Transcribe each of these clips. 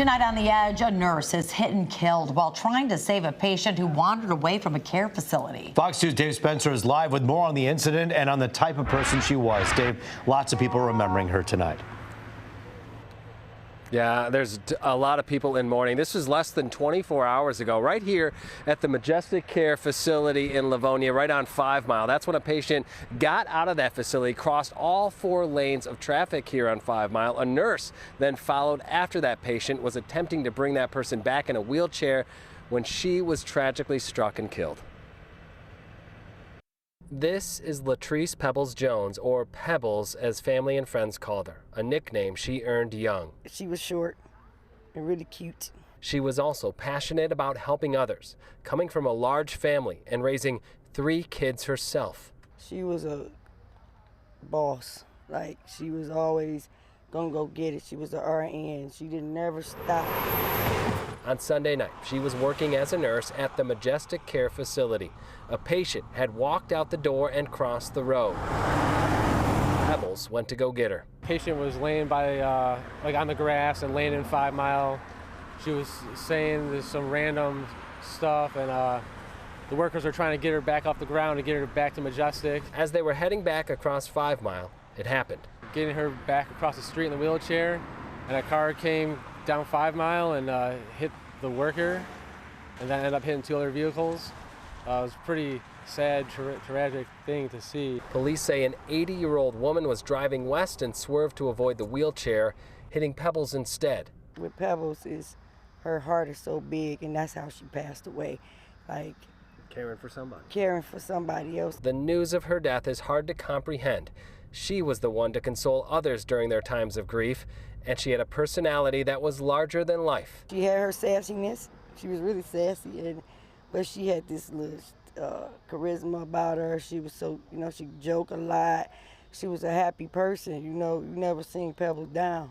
Tonight on The Edge, a nurse is hit and killed while trying to save a patient who wandered away from a care facility. Fox News' Dave Spencer is live with more on the incident and on the type of person she was. Dave, lots of people remembering her tonight. Yeah, there's a lot of people in mourning. This was less than 24 hours ago, right here at the Majestic Care facility in Livonia, right on 5 Mile. That's when a patient got out of that facility, crossed all 4 lanes of traffic here on 5 Mile. A nurse then followed after that patient, was attempting to bring that person back in a wheelchair when she was tragically struck and killed. This is Latrice Pebbles Jones, or Pebbles as family and friends called her, a nickname she earned young. She was short and really cute. She was also passionate about helping others, coming from a large family and raising 3 kids herself. She was a boss. Like, she was always gonna go get it. She was the RN. She didn't never stop. On Sunday night, she was working as a nurse at the Majestic Care facility. A patient had walked out the door and crossed the road. Pebbles went to go get her. Patient was laying by, on the grass and laying in 5 Mile. She was saying there's some random stuff, and the workers are trying to get her back off the ground and get her back to Majestic. As they were heading back across 5 Mile, it happened. Getting her back across the street in the wheelchair, and a car came down 5 Mile and hit the worker, and then ended up hitting 2 other vehicles. It was a pretty sad, tragic thing to see. Police say an 80-year-old woman was driving west and swerved to avoid the wheelchair, hitting Pebbles instead. With Pebbles, is her heart is so big, and that's how she passed away. Like, caring for somebody. Caring for somebody else. The news of her death is hard to comprehend. She was the one to console others during their times of grief, and she had a personality that was larger than life. She had her sassiness. She was really sassy, but she had this little charisma about her. She was so, she joked a lot. She was a happy person, you never seen Pebbles down.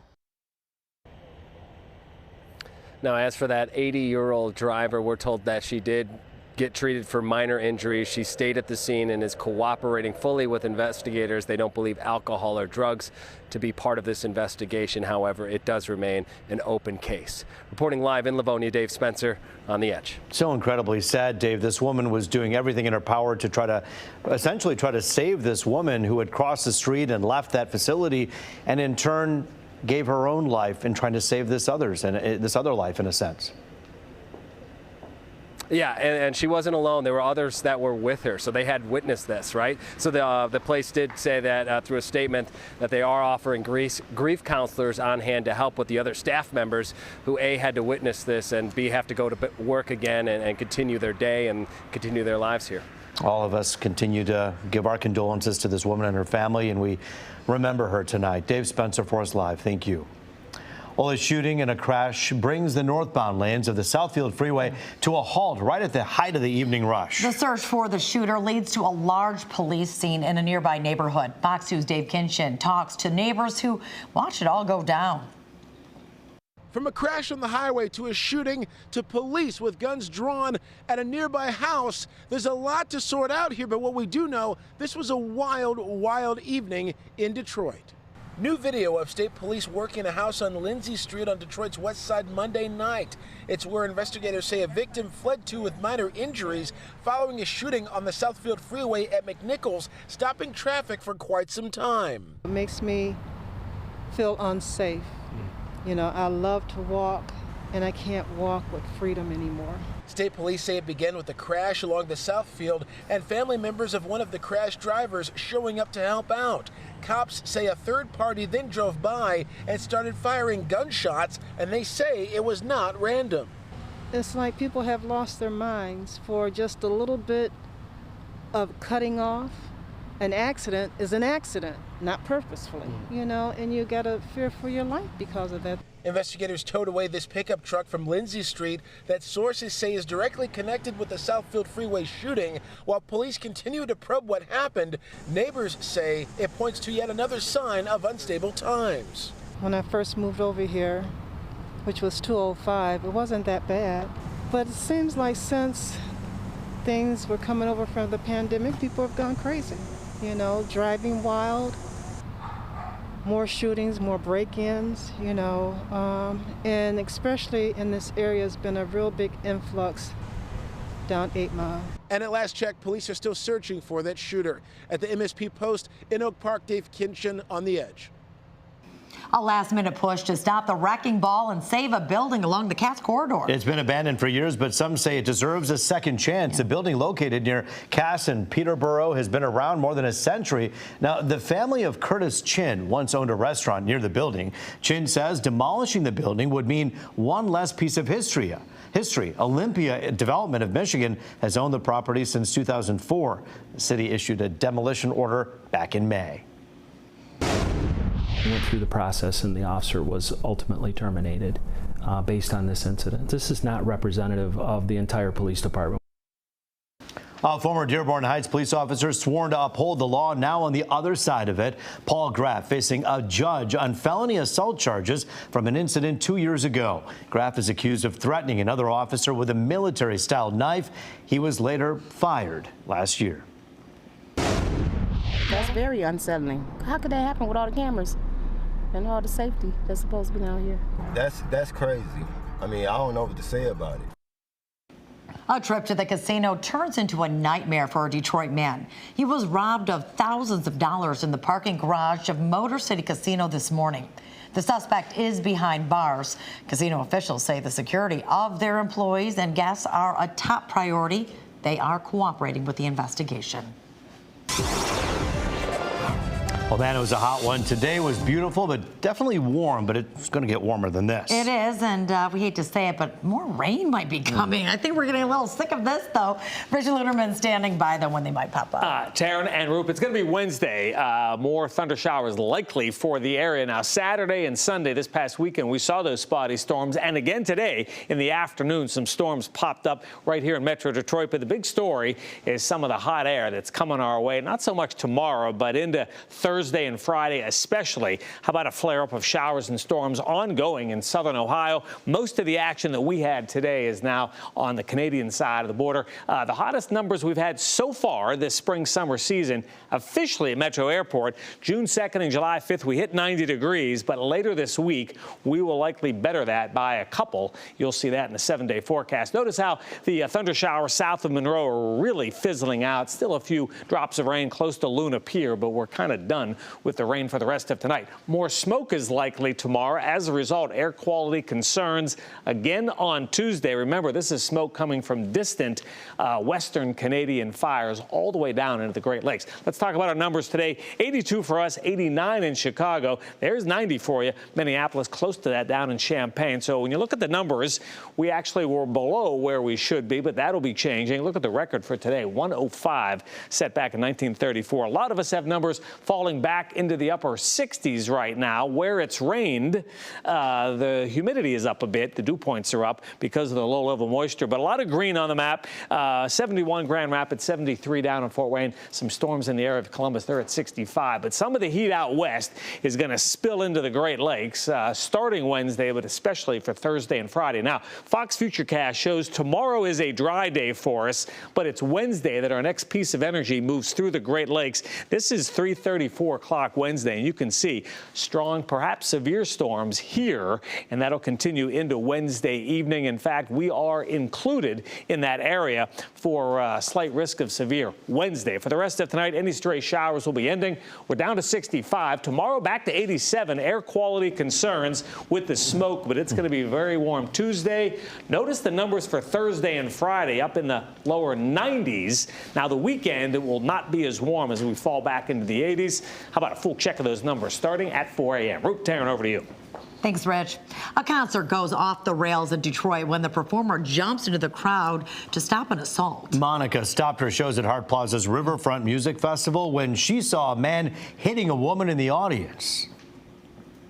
Now, as for that 80-year-old driver, we're told that she did get treated for minor injuries. She stayed at the scene and is cooperating fully with investigators. They don't believe alcohol or drugs to be part of this investigation. However, it does remain an open case. Reporting live in Livonia, Dave Spencer on The Edge. So incredibly sad, Dave. This woman was doing everything in her power to essentially try to save this woman who had crossed the street and left that facility, and in turn gave her own life in trying to save this other life in a sense. Yeah, and she wasn't alone. There were others that were with her, so they had witnessed this, right? So the place did say that through a statement that they are offering grief counselors on hand to help with the other staff members who A, had to witness this, and B, have to go to work again and continue their day and continue their lives here. All of us continue to give our condolences to this woman and her family, and we remember her tonight. Dave Spencer for us live. Thank you. Well, a shooting and a crash brings the northbound lanes of the Southfield Freeway to a halt right at the height of the evening rush. The search for the shooter leads to a large police scene in a nearby neighborhood. Fox News' Dave Kinshin talks to neighbors who watched it all go down. From a crash on the highway to a shooting to police with guns drawn at a nearby house, there's a lot to sort out here, but what we do know, this was a wild, wild evening in Detroit. New video of state police working a house on Lindsay Street on Detroit's west side Monday night. It's where investigators say a victim fled to with minor injuries following a shooting on the Southfield Freeway at McNichols, stopping traffic for quite some time. It makes me feel unsafe. I love to walk, and I can't walk with freedom anymore. State police say it began with a crash along the Southfield and family members of one of the crash drivers showing up to help out. Cops say a third party then drove by and started firing gunshots, and they say it was not random. It's like people have lost their minds for just a little bit of cutting off. An accident is an accident, not purposefully, and you gotta fear for your life because of that. Investigators towed away this pickup truck from Lindsay Street that sources say is directly connected with the Southfield Freeway shooting. While police continue to probe what happened, neighbors say it points to yet another sign of unstable times. When I first moved over here, which was 205, it wasn't that bad. But it seems like since things were coming over from the pandemic, people have gone crazy, driving wild. more shootings, more break-ins, you know, and especially in this area has been a real big influx down 8 Mile. And at last check, police are still searching for that shooter. At the MSP post in Oak Park, Dave Kinchin on the Edge. A last-minute push to stop the wrecking ball and save a building along the Cass corridor. It's been abandoned for years, but some say it deserves a second chance. The building located near Cass and Peterborough has been around more than a century. Now, the family of Curtis Chin once owned a restaurant near the building. Chin says demolishing the building would mean one less piece of history. Olympia Development of Michigan has owned the property since 2004. The city issued a demolition order back in May. We went through the process and the officer was ultimately terminated based on this incident. This is not representative of the entire police department. Former Dearborn Heights police officer sworn to uphold the law, now on the other side of it. Paul Graff facing a judge on felony assault charges from an incident 2 years ago. Graff is accused of threatening another officer with a military-style knife. He was later fired last year. That's very unsettling. How could that happen with all the cameras and all the safety that's supposed to be down here? That's crazy. I mean, I don't know what to say about it. A trip to the casino turns into a nightmare for a Detroit man. He was robbed of thousands of dollars in the parking garage of Motor City Casino this morning. The suspect is behind bars. Casino officials say the security of their employees and guests are a top priority. They are cooperating with the investigation. Well, man, it was a hot one. Today was beautiful, but definitely warm, but it's going to get warmer than this. It is, and we hate to say it, but more rain might be coming. I think we're getting a little sick of this, though. Richard Luderman standing by, though, when they might pop up. Taryn and Roop, it's going to be Wednesday. More thunder showers likely for the area. Now, Saturday and Sunday this past weekend, we saw those spotty storms. And again today in the afternoon, some storms popped up right here in Metro Detroit. But the big story is some of the hot air that's coming our way. Not so much tomorrow, but into Thursday and Friday especially. How about a flare-up of showers and storms ongoing in southern Ohio? Most of the action that we had today is now on the Canadian side of the border. The hottest numbers we've had so far this spring-summer season officially at Metro Airport. June 2nd and July 5th, we hit 90 degrees, but later this week, we will likely better that by a couple. You'll see that in the 7-day forecast. Notice how the thunder showers south of Monroe are really fizzling out. Still a few drops of rain close to Luna Pier, but we're kind of done with the rain for the rest of tonight. More smoke is likely tomorrow. As a result, air quality concerns again on Tuesday. Remember, this is smoke coming from distant western Canadian fires all the way down into the Great Lakes. Let's talk about our numbers today. 82 for us, 89 in Chicago. There's 90 for you. Minneapolis close to that down in Champaign. So when you look at the numbers, we actually were below where we should be, but that'll be changing. Look at the record for today, 105 set back in 1934. A lot of us have numbers falling back into the upper 60s right now. Where it's rained, the humidity is up a bit. The dew points are up because of the low-level moisture, but a lot of green on the map. 71 Grand Rapids, 73 down in Fort Wayne. Some storms in the area of Columbus. They're at 65, but some of the heat out west is going to spill into the Great Lakes starting Wednesday, but especially for Thursday and Friday. Now, Fox Futurecast shows tomorrow is a dry day for us, but it's Wednesday that our next piece of energy moves through the Great Lakes. This is 3:34 o'clock Wednesday, and you can see strong, perhaps severe storms here, and that'll continue into Wednesday evening. In fact, we are included in that area for slight risk of severe Wednesday. For the rest of tonight, any stray showers will be ending. We're down to 65. Tomorrow, back to 87. Air quality concerns with the smoke, but it's going to be very warm Tuesday. Notice the numbers for Thursday and Friday up in the lower 90s. Now, the weekend, it will not be as warm as we fall back into the 80s. How about a full check of those numbers starting at 4 a.m.? Roop, Taryn, over to you. Thanks, Rich. A concert goes off the rails in Detroit when the performer jumps into the crowd to stop an assault. Monica stopped her shows at Hart Plaza's Riverfront Music Festival when she saw a man hitting a woman in the audience.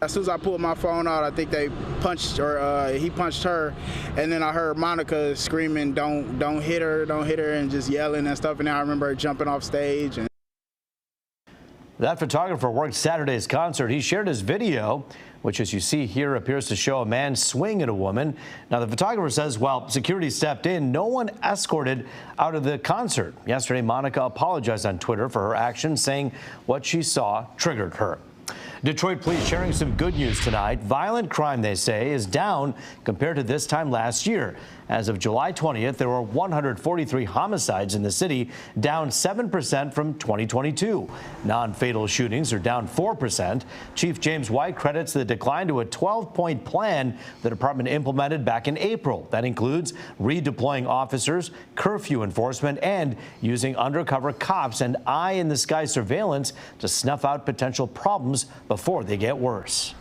As soon as I pulled my phone out, I think they punched, or he punched her, and then I heard Monica screaming, "Don't hit her, don't hit her," and just yelling and stuff. And then I remember her jumping off stage. That photographer worked Saturday's concert. He shared his video, which, as you see here, appears to show a man swing at a woman. Now, the photographer says while security stepped in, no one escorted out of the concert. Yesterday, Monica apologized on Twitter for her actions, saying what she saw triggered her. Detroit police sharing some good news tonight. Violent crime, they say, is down compared to this time last year. As of July 20th, there were 143 homicides in the city, down 7% from 2022. Non-fatal shootings are down 4%. Chief James White credits the decline to a 12-point plan the department implemented back in April. That includes redeploying officers, curfew enforcement, and using undercover cops and eye-in-the-sky surveillance to snuff out potential problems before they get worse.